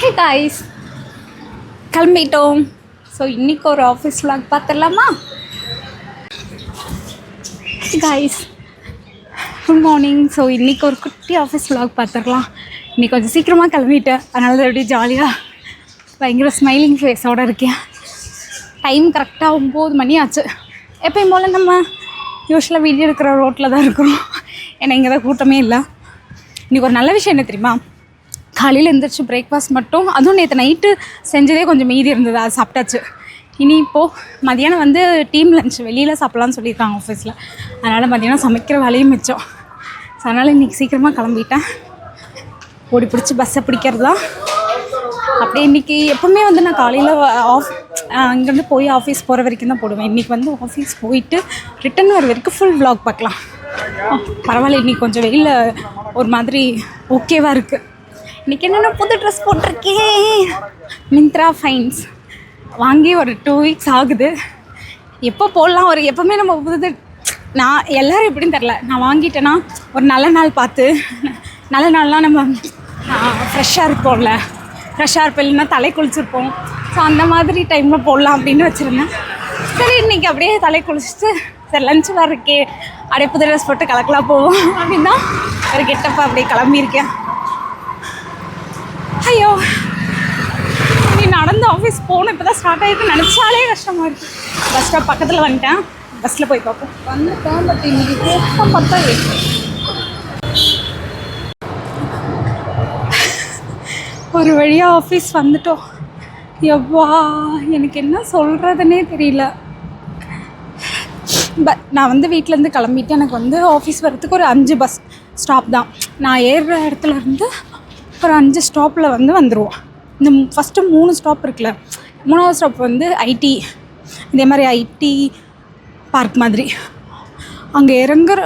Hi guys, கிளம்பிட்டோம். So இன்றைக்கி ஒரு ஆஃபீஸ் vlog பார்த்துடலாமா? Guys good morning. ஸோ இன்றைக்கி ஒரு குட்டி ஆஃபீஸ் vlog பார்த்துடலாம். இன்றைக்கி கொஞ்சம் சீக்கிரமாக கிளம்பிட்டேன், அதனால அப்படியே ஜாலியாக பயங்கர ஸ்மைலிங் ஃபேஸோடு இருக்கேன். டைம் கரெக்டாக 9 மணி ஆச்சு. எப்பயும் போல் நம்ம யூஸ்வலாக வீடியோ எடுக்கிற ரோட்டில் தான் இருக்கிறோம். ஏன்னா இங்கே தான் கூட்டமே இல்லை. இன்றைக்கி ஒரு நல்ல விஷயம் என்ன தெரியுமா? காலையில் எழுந்திரிச்சு பிரேக்ஃபாஸ்ட் மட்டும், அதுவும் நேற்று நைட்டு செஞ்சதே கொஞ்சம் மீதி இருந்தது, அது சாப்பிட்டாச்சு. இனி இப்போது மதியானம் வந்து டீம் லஞ்ச் வெளியில் சாப்பிட்லான்னு சொல்லியிருக்காங்க ஆஃபீஸில். அதனால் மதியானம் சமைக்கிற வேலையும் மிச்சம். ஸோ அதனால் இன்றைக்கி சீக்கிரமாக கிளம்பிட்டேன். ஓடி பிடிச்சி பஸ்ஸை பிடிக்கிறது தான். அப்படியே இன்றைக்கி எப்போவுமே வந்து நான் காலையில் இங்கேருந்து போய் ஆஃபீஸ் போகிற வரைக்கும் தான் போடுவேன். இன்றைக்கி வந்து ஆஃபீஸ் போயிட்டு ரிட்டன் வர வரைக்கும் ஃபுல் vlog பார்க்கலாம். பரவாயில்ல, இன்றைக்கி கொஞ்சம் வெயிலில் ஒரு மாதிரி ஓகேவாக இருக்குது. இன்றைக்கி என்னென்ன புது ட்ரெஸ் போட்டிருக்கேன். மிந்த்ரா ஃபைன்ஸ் வாங்கி ஒரு 2 வீக்ஸ் ஆகுது. எப்போ போடலாம், ஒரு எப்போவுமே நம்ம புது நான் எல்லோரும் எப்படின்னு தெரில, நான் வாங்கிட்டேன்னா ஒரு நல்ல நாள் பார்த்து, நல்ல நாள்லாம் நம்ம ஃப்ரெஷ்ஷாக இருப்போம்ல, ஃப்ரெஷ்ஷாக இருப்போம், இல்லைன்னா தலை குளிச்சுருப்போம். ஸோ அந்த மாதிரி டைமில் போடலாம் அப்படின்னு வச்சுருந்தேன். சரி இன்றைக்கி அப்படியே தலை குளிச்சுட்டு சரி லஞ்ச் வரக்கே அப்படியே புது ட்ரெஸ் போட்டு கலக்கலாம் போவோம் அப்படின்னா ஒரு கெட்டப்பா அப்படியே கிளம்பியிருக்கேன். ஐயோ, நீ நடந்து ஆஃபீஸ் போகணும். இப்போ தான் ஸ்டார்ட் ஆகிருக்கு, நினச்சாலே கஷ்டமாக இருக்குது. பஸ் ஸ்டாப் பக்கத்தில் வந்துட்டேன், பஸ்ஸில் போய் பார்ப்போம். வந்துட்டேன், பட் இன்றைக்கி கூட்டம் பார்த்தா ஒரு வழியாக ஆஃபீஸ் வந்துட்டோம். எவ்வா, எனக்கு என்ன சொல்கிறதுனே தெரியல. பட் நான் வந்து வீட்டிலேருந்து கிளம்பிட்டு எனக்கு வந்து ஆஃபீஸ் வரத்துக்கு ஒரு 5 பஸ் ஸ்டாப் தான். நான் ஏறுற இடத்துல இருந்து ஒரு 5 ஸ்டாப்பில் வந்துடுவோம். இந்த ஃபஸ்ட்டு 3 ஸ்டாப் இருக்குல்ல, 3வது ஸ்டாப் வந்து ஐடி, இதே மாதிரி ஐடி பார்க் மாதிரி. அங்கே இறங்குற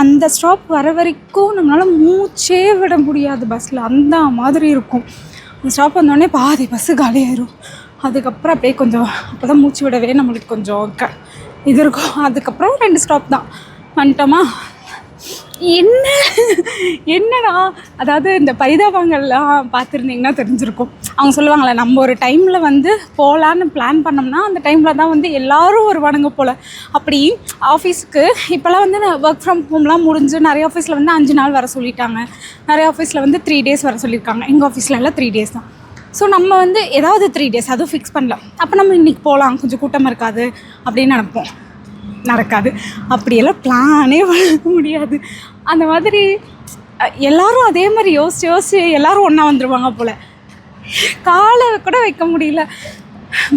அந்த ஸ்டாப் வர வரைக்கும் நம்மளால் மூச்சே விட முடியாது பஸ்ஸில், அந்த மாதிரி இருக்கும். அந்த ஸ்டாப் வந்தோடனே பாதி பஸ்ஸு காலியாயிரும். அதுக்கப்புறம் அப்படியே கொஞ்சம் அப்போ தான் மூச்சு விடவே நம்மளுக்கு கொஞ்சம் இது இருக்கும். அதுக்கப்புறம் 2 ஸ்டாப் தான் வந்துட்டோமா. என்னடா, அதாவது இந்த பரிதாபங்கள்லாம் பார்த்துருந்தீங்கன்னா தெரிஞ்சிருக்கும். அவங்க சொல்லுவாங்களே, நம்ம ஒரு டைமில் வந்து போகலான்னு பிளான் பண்ணோம்னா அந்த டைமில் தான் வந்து எல்லோரும் வருவானுங்க போல். அப்படி ஆஃபீஸுக்கு இப்போல்லாம் வந்து ஒர்க் ஃப்ரம் ஹோம்லாம் முடிஞ்சு நிறைய ஆஃபீஸில் வந்து 5 நாள் வர சொல்லிட்டாங்க, நிறைய ஆஃபீஸில் வந்து 3 days வர சொல்லியிருக்காங்க. எங்கள் ஆஃபீஸில் எல்லாம் 3 days தான். ஸோ நம்ம வந்து ஏதாவது 3 days அதுவும் ஃபிக்ஸ் பண்ணலாம். அப்போ நம்ம இன்றைக்கி போகலாம், கொஞ்சம் கூட்டமாக இருக்காது அப்படின்னு நினைப்போம். நடக்காது, அப்படியெல்லாம் பிளானே பண்ண முடியாது. அந்த மாதிரி எல்லோரும் அதே மாதிரி யோசிச்சு எல்லோரும் ஒன்றா வந்துடுவாங்க போல். காலை கூட வைக்க முடியல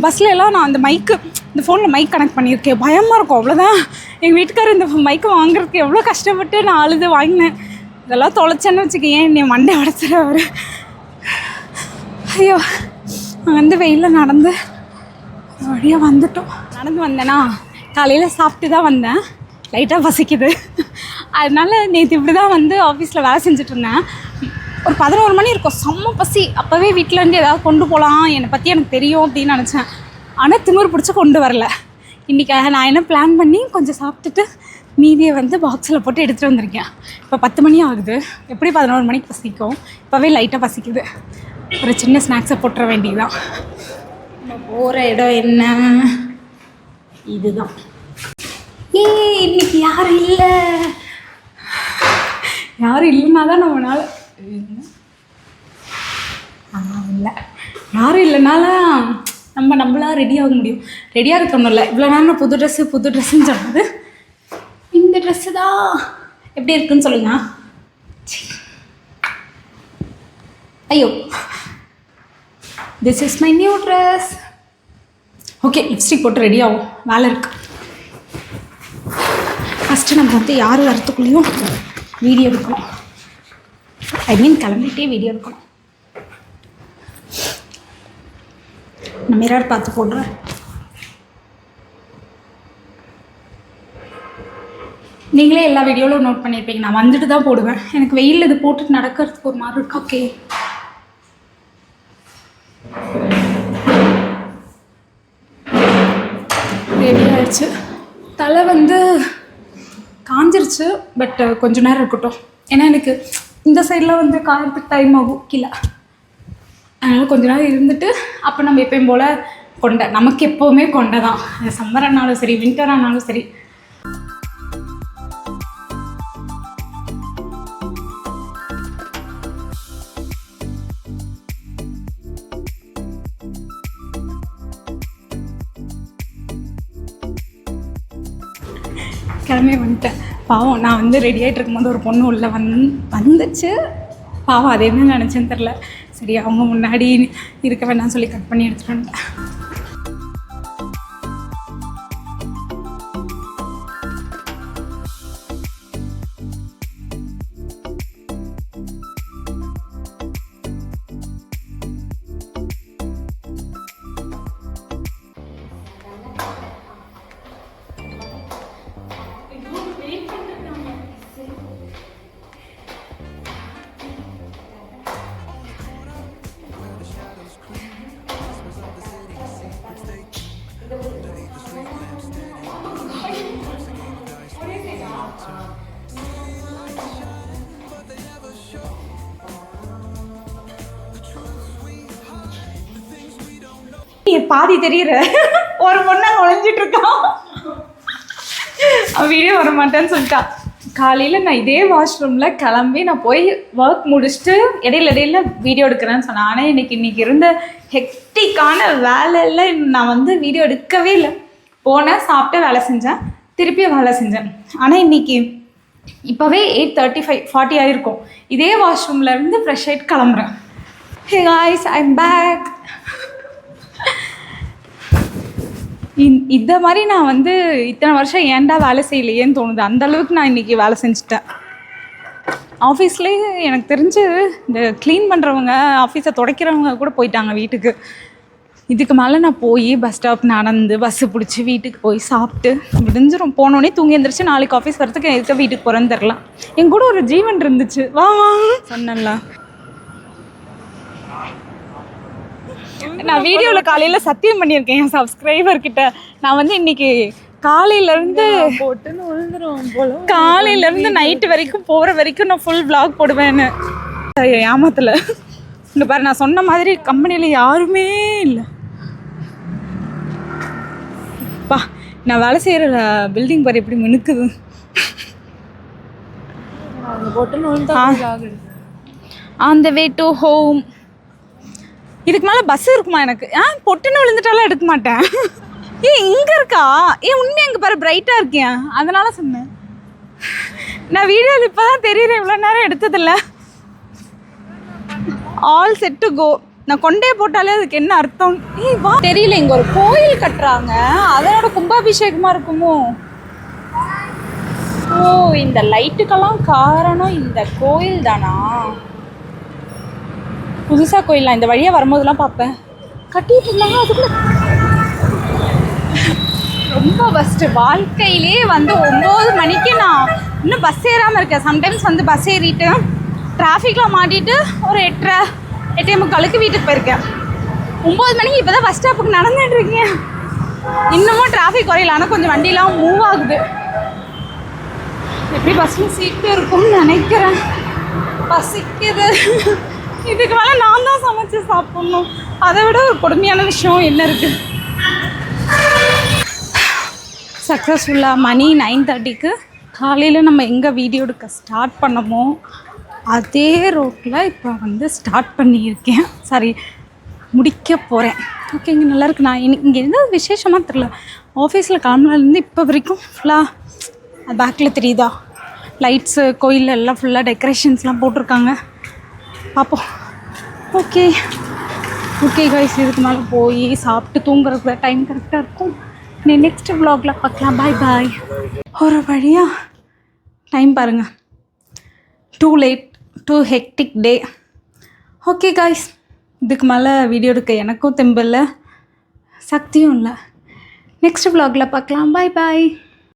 பஸ்ஸில் எல்லாம். நான் அந்த இந்த ஃபோனில் மைக் கனெக்ட் பண்ணியிருக்கேன், பயமாக இருக்கும். அவ்வளோதான். எங்கள் வீட்டுக்காரர் இந்த மைக்கை வாங்குறதுக்கு எவ்வளோ கஷ்டப்பட்டு நான் அழுது வாங்கினேன். இதெல்லாம் தொலைச்சேன்னு வச்சுக்கேன், என்னை மண்டை உடச்சிடுவார். ஐயோ, வந்து வெயிலில் நடந்து வழியாக வந்துட்டோம். நடந்து வந்தேன்னா காலையில் சாப்பிட்டு தான் வந்தேன், லைட்டாக பசிக்குது. அதனால் நேற்று இப்படி தான் வந்து ஆஃபீஸில் வேலை செஞ்சுட்ருந்தேன். ஒரு 11 மணி இருக்கும், செம்ம பசி. அப்போவே வீட்டிலேருந்து ஏதாவது கொண்டு போகலாம், என்னை பற்றி எனக்கு தெரியும் அப்படின்னு நினச்சேன். ஆனால் திமிர் பிடிச்சி கொண்டு வரல. இன்றைக்கி நான் என்ன பிளான் பண்ணி கொஞ்சம் சாப்பிட்டுட்டு மீதியை வந்து பாக்ஸில் போட்டு எடுத்துகிட்டு வந்திருக்கேன். இப்போ 10 மணி ஆகுது, எப்படி 11 மணிக்கு பசிக்கும். இப்போவே லைட்டாக பசிக்குது, ஒரு சின்ன ஸ்நாக்ஸை போட்டுற வேண்டியதுதான். நம்ம போகிற இடம் என்ன, இதுதான். இன்னைக்கு யாரும் இல்லைன்னா தான் நம்மளால் இல்லை, யாரும் இல்லைனால நம்மளாம் ரெடி ஆக முடியும். ரெடியாக இருக்கணும் இல்லை. இவ்வளோ நேரம் புது ட்ரெஸ்ஸுன்னு சொன்னது இந்த ட்ரெஸ்ஸு தான். எப்படி இருக்குன்னு சொல்லுங்க. ஐயோ, this is my new dress. Okay, lipstick போட்டு ரெடி ஆகும், வேலை இருக்குது. ஃபஸ்ட்டு நம்ம வந்து யார் வரத்துக்குள்ளேயும் வீடியோ எடுக்கணும். கிளம்பிட்டே வீடியோ எடுக்கணும். நான் மிரர் பார்த்து போடுறேன். நீங்களே எல்லா வீடியோவிலும் நோட் பண்ணியிருப்பீங்க, நான் வந்துட்டு தான் போடுவேன். எனக்கு வெயிலில் இது போட்டுட்டு நடக்கிறதுக்கு ஒரு மாதிரி இருக்கு. ஓகே, ரெடி ஆகிடுச்சு. தலை வந்து காஞ்சிருச்சு, பட் கொஞ்ச நேரம் இருக்கட்டும். ஏன்னா எனக்கு இந்த சைடில் வந்து காயறதுக்கு டைம் ஆகும். கீழே அதனால் கொஞ்ச நாள் இருந்துட்டு அப்போ நம்ம எப்பயும் போல் கொண்டை, நமக்கு எப்போவுமே கொண்டை தான், சம்மர் ஆனாலும் சரி வின்டர் ஆனாலும் சரி. கிளம்பி வந்துட்டேன். பாவம் நான் வந்து ரெடி ஆகிட்டு இருக்கும்போது ஒரு பொண்ணு உள்ளே வந்துச்சு. பாவம் அதே மாதிரி நினச்சேன்னு தெரில. சரி அவங்க முன்னாடி இருக்க வேண்டாம்னு சொல்லி கட் பண்ணி எடுத்துகிட்டு வந்துட்டேன். பாதி தெரியுற ஒரு பொண்ணை ஒழிஞ்சிட்டு இருக்கான். வீடியோ வர மாட்டேன்னு சொல்லிட்டான். காலையில் நான் இதே வாஷ்ரூமில் கிளம்பி நான் போய் ஒர்க் முடிச்சுட்டு இடையில வீடியோ எடுக்கிறேன்னு சொன்னேன். ஆனால் இன்னைக்கு இருந்த ஹெக்டிக்கான வேலையில் நான் வந்து வீடியோ எடுக்கவே இல்லை. போனேன், சாப்பிட்டு வேலை செஞ்சேன், திருப்பியும் வேலை செஞ்சேன். ஆனால் இன்னைக்கு இப்போவே 8:35 40 ஆகிருக்கும். இதே வாஷ்ரூம்லேருந்து ஃப்ரெஷ் ஆகிட்டு கிளம்புறேன். Hey guys, I am back. இந்த மாதிரி நான் வந்து இத்தனை வருஷம் ஏன்டா வேலை செய்யலையேன்னு தோணுது. அந்தளவுக்கு நான் இன்றைக்கி வேலை செஞ்சுட்டேன். ஆஃபீஸ்லேயே எனக்கு தெரிஞ்சு இந்த க்ளீன் பண்ணுறவங்க, ஆஃபீஸை துடைக்கிறவங்க கூட போயிட்டாங்க வீட்டுக்கு. இதுக்கு மேலே நான் போய் பஸ் ஸ்டாப் நடந்து பஸ்ஸு பிடிச்சி வீட்டுக்கு போய் சாப்பிட்டு விடிஞ்சிரும். போனோடனே தூங்கி எழுந்திரிச்சு நாளைக்கு ஆஃபீஸ் வரத்துக்கு எதுக்க வீட்டுக்கு போகிறேன்னு தெரிலாம். என் கூட ஒரு ஜீவன் இருந்துச்சு. வா சொன்னல. நான் வீடியோவில் காலையில் சத்தியம் பண்ணியிருக்கேன் என் சப்ஸ்கிரைபர்கிட்ட. நான் வந்து இன்னைக்கு காலையிலேருந்து நைட்டு வரைக்கும் போகிற வரைக்கும் நான் ஃபுல் vlog போடுவேன்னு ஏமாத்தலை. இங்கே பாரு, நான் சொன்ன மாதிரி கம்பெனியில் யாருமே இல்லை. பா, நான் வேலை செய்கிற பில்டிங் பாரு எப்படி மினுக்குது. On the way to home. இதுக்கு மேலே பஸ் இருக்குமா எனக்கு? பொட்டுன்னு விழுந்துட்டாலும் எடுக்க மாட்டேன். இங்கே இருக்கா? உண்மையாக அங்கே பாரு பிரைட்டாக இருக்கேன், அதனால சொன்னேன். நான் வீடியோவில் இப்போ தான் தெரியுறேன், இவ்வளோ நேரம் எடுத்ததில்ல. All set to go. நான் கொண்டே போட்டாலே அதுக்கு என்ன அர்த்தம் வா தெரியல. இங்கே ஒரு கோயில் கட்டுறாங்க, அதனோட கும்பாபிஷேகமாக இருக்குமோ? ஓ, இந்த லைட்டுக்கெல்லாம் காரணம் இந்த கோயில் தானா? புதுசாக கோயிலாம் இந்த வழியாக வரும்போதெல்லாம் பார்ப்பேன், கட்டிட்டு இருந்தாங்க. அதுக்குள்ள ரொம்ப பெஸ்ட்டு. வாழ்க்கையிலே வந்து 9 மணிக்கு நான் இன்னும் பஸ் ஏறாமல் இருக்கேன். சம்டைம்ஸ் வந்து பஸ் ஏறிட்டு டிராஃபிக்கில் மாட்டிட்டு ஒரு 8:45 வீட்டுக்கு போயிருக்கேன். 9 மணிக்கு இப்போ தான் பஸ் ஸ்டாப்புக்கு நடந்துட்டுருக்கேன். இன்னமும் டிராஃபிக் குறையில, ஆனால் கொஞ்சம் வண்டியெலாம் மூவ் ஆகுது. எப்படி பஸ்ஸில் சீட்டு இருக்கும்னு நினைக்கிறேன். பசிக்குது. இதுக்கு மேலே நான் தான் சமைச்சு சாப்பிட்ணும். அதை விட ஒரு கொடுமையான விஷயம் என்ன இருக்குது? சக்ஸஸ்ஃபுல்லாக மணி 9:30க்கு காலையில் நம்ம எங்கே வீடியோ எடுக்க ஸ்டார்ட் பண்ணமோ அதே ரோட்டில் இப்போ வந்து ஸ்டார்ட் பண்ணியிருக்கேன். சாரி, முடிக்க போகிறேன். ஓகே, இங்கே நல்லாயிருக்கு. நான் இங்கே எந்த விசேஷமாக தெரில. ஆஃபீஸில் கிளம்புனதுலேருந்து இப்போ வரைக்கும் ஃபுல்லாக பேக்கில் தெரியுதா லைட்ஸு, கோயிலில் எல்லாம் ஃபுல்லாக டெக்கரேஷன்ஸ்லாம் போட்டிருக்காங்க. பார்ப்போம். ஓகே ஓகே கைஸ், இதுக்கு மேலே போய் சாப்பிட்டு தூங்குறதுக்கு டைம் கரெக்டாக இருக்கும். நீ நெக்ஸ்ட் vlogல பார்க்கலாம். பாய் பாய். ஒரு வழியாக டைம் பாருங்கள், டூ லேட், டூ ஹெக்டிக் டே. ஓகே கைஸ், இதுக்கு மேலே வீடியோ எடுக்க எனக்கும் தெம்பில்லை, சக்தியும் இல்லை. நெக்ஸ்ட் vlogல பார்க்கலாம். பாய் பாய்.